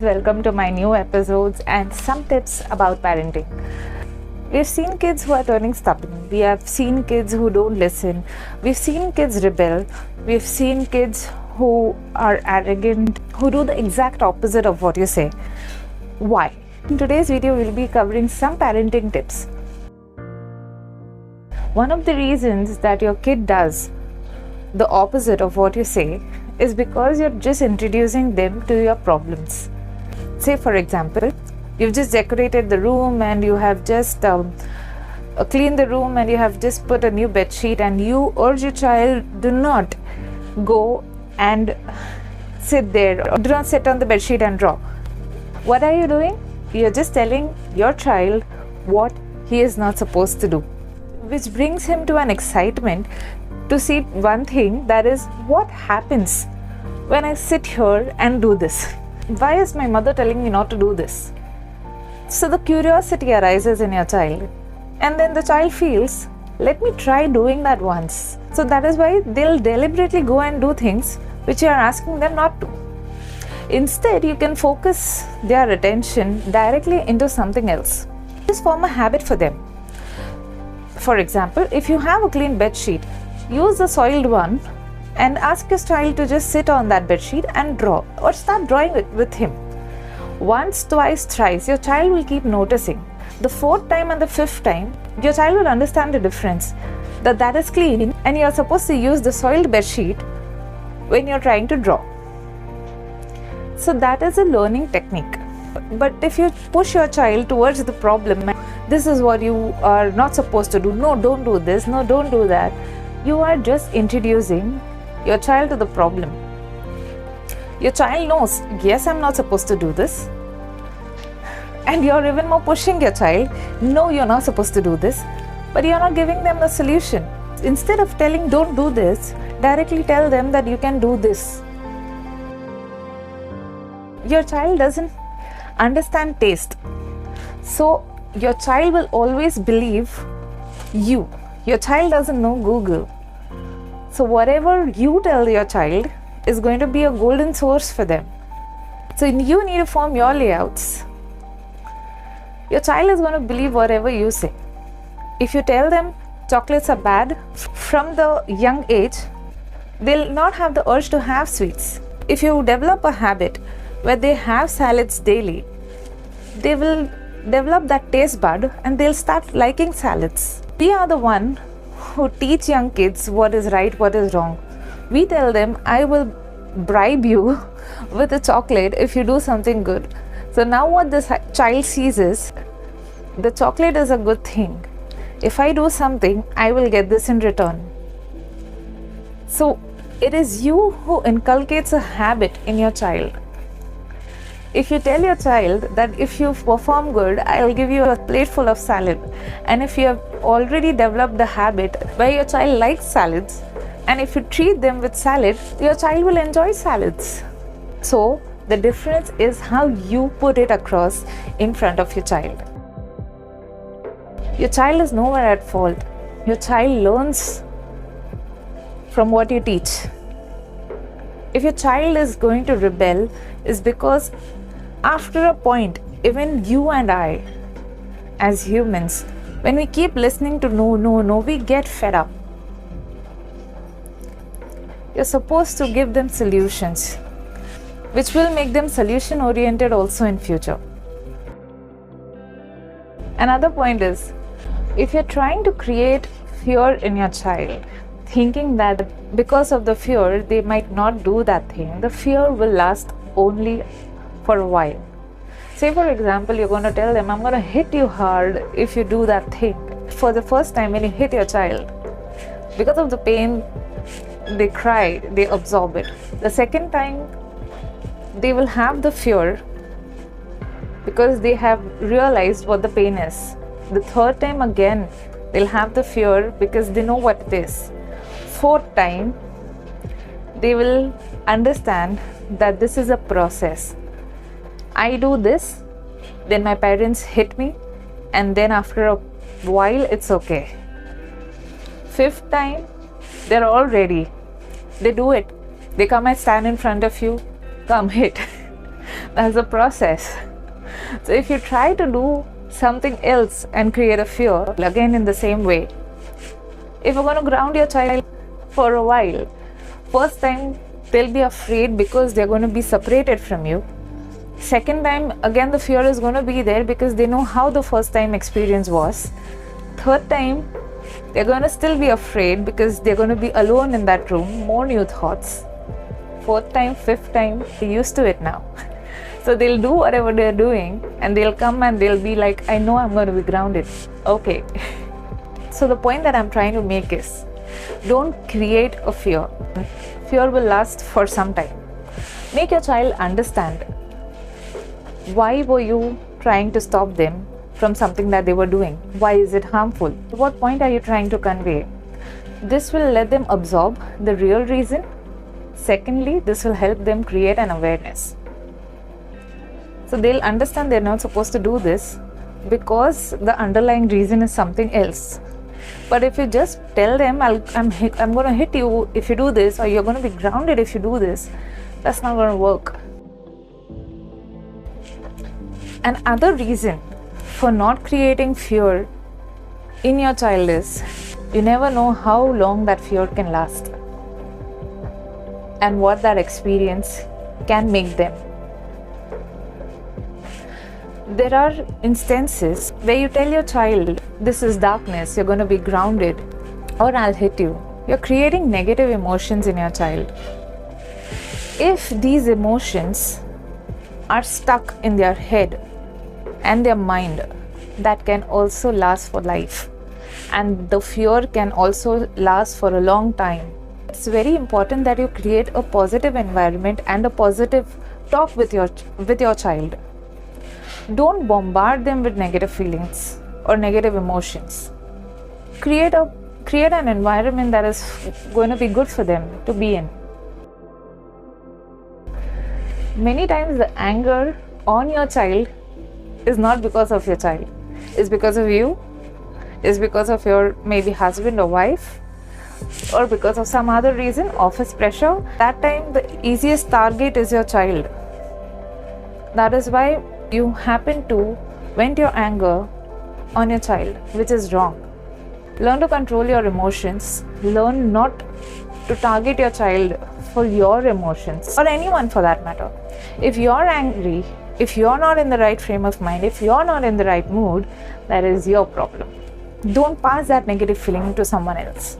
Welcome to my new episodes and some tips about parenting. We've seen kids who are turning stubborn. We have seen kids who don't listen. We've seen kids rebel. We've seen kids who are arrogant, who do the exact opposite of what you say. Why? In today's video, we'll be covering some parenting tips. One of the reasons that your kid does the opposite of what you say is because you're just introducing them to your problems. Say, for example, you've just decorated the room and you have just cleaned the room and you have just put a new bed sheet, and you urge your child, do not go and sit there, or do not sit on the bed sheet and draw. What are you doing? You're just telling your child what he is not supposed to do, which brings him to an excitement to see one thing, that is, what happens when I sit here and do this? Why is my mother telling me not to do this? So the curiosity arises in your child, and then the child feels, let me try doing that once. So that is why they'll deliberately go and do things which you are asking them not to. Instead, you can focus their attention directly into something else. Just form a habit for them. For example, if you have a clean bed sheet, use the soiled one and ask your child to just sit on that bed sheet and draw, or start drawing with him. Once, twice, thrice, your child will keep noticing. The fourth time and the fifth time, your child will understand the difference, that is clean and you're supposed to use the soiled bed sheet when you're trying to draw. So that is a learning technique. But if you push your child towards the problem, this is what you are not supposed to do, no, don't do this, no, don't do that, you are just introducing your child to the problem. Your child knows, yes, I'm not supposed to do this. And you're even more pushing your child, no, you're not supposed to do this, but you're not giving them the solution. Instead of telling, don't do this, directly tell them that you can do this. Your child doesn't understand taste. So your child will always believe you. Your child doesn't know Google. So whatever you tell your child is going to be a golden source for them. So you need to form your layouts. Your child is going to believe whatever you say. If you tell them chocolates are bad from the young age, they'll not have the urge to have sweets. If you develop a habit where they have salads daily, they will develop that taste bud and they'll start liking salads. We are the one who teach young kids what is right, what is wrong. We tell them, I will bribe you with a chocolate if you do something good. So now what this child sees is, the chocolate is a good thing. If I do something, I will get this in return. So it is you who inculcates a habit in your child. If you tell your child that if you perform good, I will give you a plate full of salad, and if you have already developed the habit where your child likes salads, and if you treat them with salad, your child will enjoy salads. So the difference is how you put it across in front of your child. Your child is nowhere at fault. Your child learns from what you teach. If your child is going to rebel, it's because after a point, even you and I, as humans, when we keep listening to no, no, no, we get fed up. You're supposed to give them solutions, which will make them solution oriented also in future. Another point is, if you're trying to create fear in your child, thinking that because of the fear they might not do that thing, the fear will last only for a while. Say, for example, you're going to tell them, I'm going to hit you hard if you do that thing. For the first time when you hit your child, because of the pain, they cry, they absorb it. The second time, they will have the fear because they have realized what the pain is. The third time again, they'll have the fear because they know what it is. Fourth time, they will understand that this is a process. I do this, then my parents hit me, and then after a while, it's okay. Fifth time, they're all ready. They do it. They come and stand in front of you, come hit. as a process. So if you try to do something else and create a fear, again in the same way, if you're going to ground your child for a while, first time they'll be afraid because they're going to be separated from you. Second time, again the fear is going to be there because they know how the first time experience was. Third time, they're going to still be afraid because they're going to be alone in that room, more new thoughts. Fourth time, fifth time, they're used to it now. So they'll do whatever they're doing and they'll come and they'll be like, I know I'm going to be grounded. Okay. So the point that I'm trying to make is, don't create a fear. Fear will last for some time. Make your child understand why were you trying to stop them from something that they were doing. Why is it harmful? What point are you trying to convey? This will let them absorb the real reason. Secondly, this will help them create an awareness. So they'll understand they're not supposed to do this because the underlying reason is something else. But if you just tell them, I'm going to hit you if you do this, or you're going to be grounded if you do this, that's not going to work. Another reason for not creating fear in your child is, you never know how long that fear can last and what that experience can make them. There are instances where you tell your child, this is darkness, you're going to be grounded, or I'll hit you. You're creating negative emotions in your child. If these emotions are stuck in their head and their mind, that can also last for life. And the fear can also last for a long time. It's very important that you create a positive environment and a positive talk with your child. Don't bombard them with negative feelings or negative emotions. Create an environment that is going to be good for them to be in. Many times the anger on your child is not because of your child. It's because of you. It's because of your maybe husband or wife, or because of some other reason, office pressure. That time the easiest target is your child. That is why you happen to vent your anger on your child, which is wrong. Learn to control your emotions. Learn not to target your child for your emotions, or anyone for that matter. If you're angry, if you're not in the right frame of mind, if you're not in the right mood, that is your problem. Don't pass that negative feeling to someone else.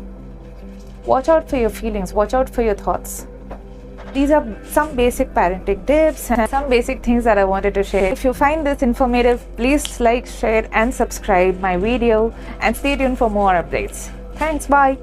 Watch out for your feelings, watch out for your thoughts. These are some basic parenting tips and some basic things that I wanted to share. If you find this informative, please like, share and subscribe my video, and stay tuned for more updates. Thanks, bye.